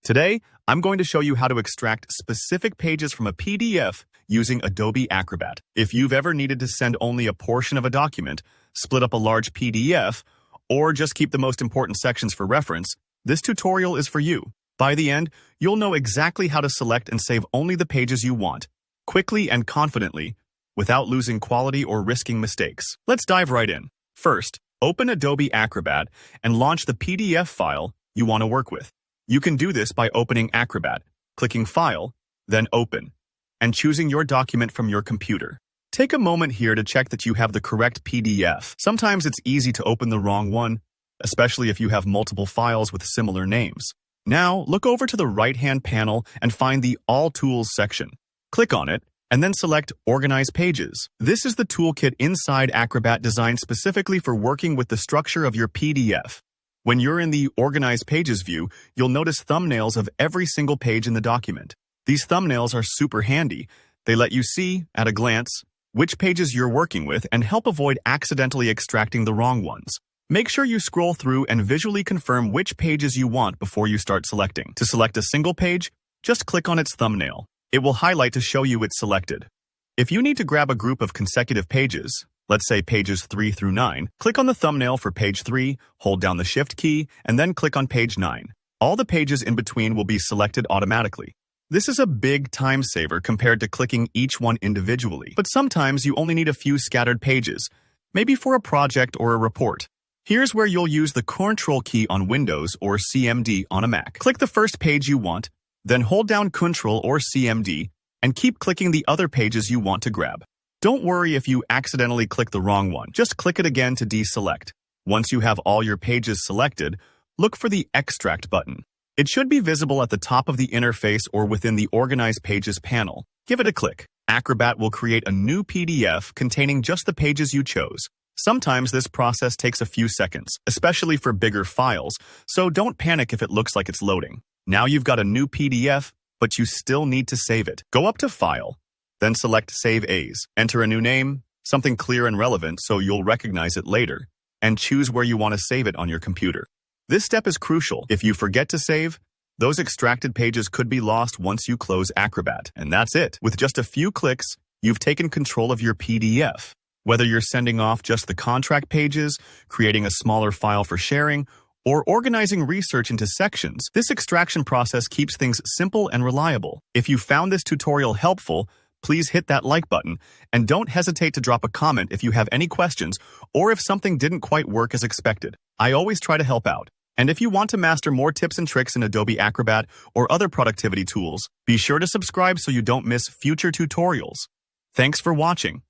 Today, I'm going to show you how to extract specific pages from a PDF using Adobe Acrobat. If you've ever needed to send only a portion of a document, split up a large PDF, or just keep the most important sections for reference, this tutorial is for you. By the end, you'll know exactly how to select and save only the pages you want, quickly and confidently, without losing quality or risking mistakes. Let's dive right in. First, open Adobe Acrobat and launch the PDF file you want to work with. You can do this by opening Acrobat, clicking File, then Open, and choosing your document from your computer. Take a moment here to check that you have the correct PDF. Sometimes it's easy to open the wrong one, especially if you have multiple files with similar names. Now, look over to the right-hand panel and find the All Tools section. Click on it, and then select Organize Pages. This is the toolkit inside Acrobat designed specifically for working with the structure of your PDF. When you're in the Organize Pages view, you'll notice thumbnails of every single page in the document. These thumbnails are super handy. They let you see, at a glance, which pages you're working with and help avoid accidentally extracting the wrong ones. Make sure you scroll through and visually confirm which pages you want before you start selecting. To select a single page, just click on its thumbnail. It will highlight to show you it's selected. If you need to grab a group of consecutive pages, let's say pages 3 through 9, click on the thumbnail for page 3, hold down the Shift key, and then click on page 9. All the pages in between will be selected automatically. This is a big time saver compared to clicking each one individually, but sometimes you only need a few scattered pages, maybe for a project or a report. Here's where you'll use the Ctrl key on Windows or CMD on a Mac. Click the first page you want, then hold down Ctrl or CMD, and keep clicking the other pages you want to grab. Don't worry if you accidentally click the wrong one. Just click it again to deselect. Once you have all your pages selected, look for the Extract button. It should be visible at the top of the interface or within the Organize Pages panel. Give it a click. Acrobat will create a new PDF containing just the pages you chose. Sometimes this process takes a few seconds, especially for bigger files, so don't panic if it looks like it's loading. Now you've got a new PDF, but you still need to save it. Go up to File, then select Save As. Enter a new name, something clear and relevant so you'll recognize it later, and choose where you want to save it on your computer. This step is crucial. If you forget to save, those extracted pages could be lost once you close Acrobat. And that's it. With just a few clicks, you've taken control of your PDF. Whether you're sending off just the contract pages, creating a smaller file for sharing, or organizing research into sections, this extraction process keeps things simple and reliable. If you found this tutorial helpful, please hit that like button, and don't hesitate to drop a comment if you have any questions or if something didn't quite work as expected. I always try to help out. And if you want to master more tips and tricks in Adobe Acrobat or other productivity tools, be sure to subscribe so you don't miss future tutorials. Thanks for watching.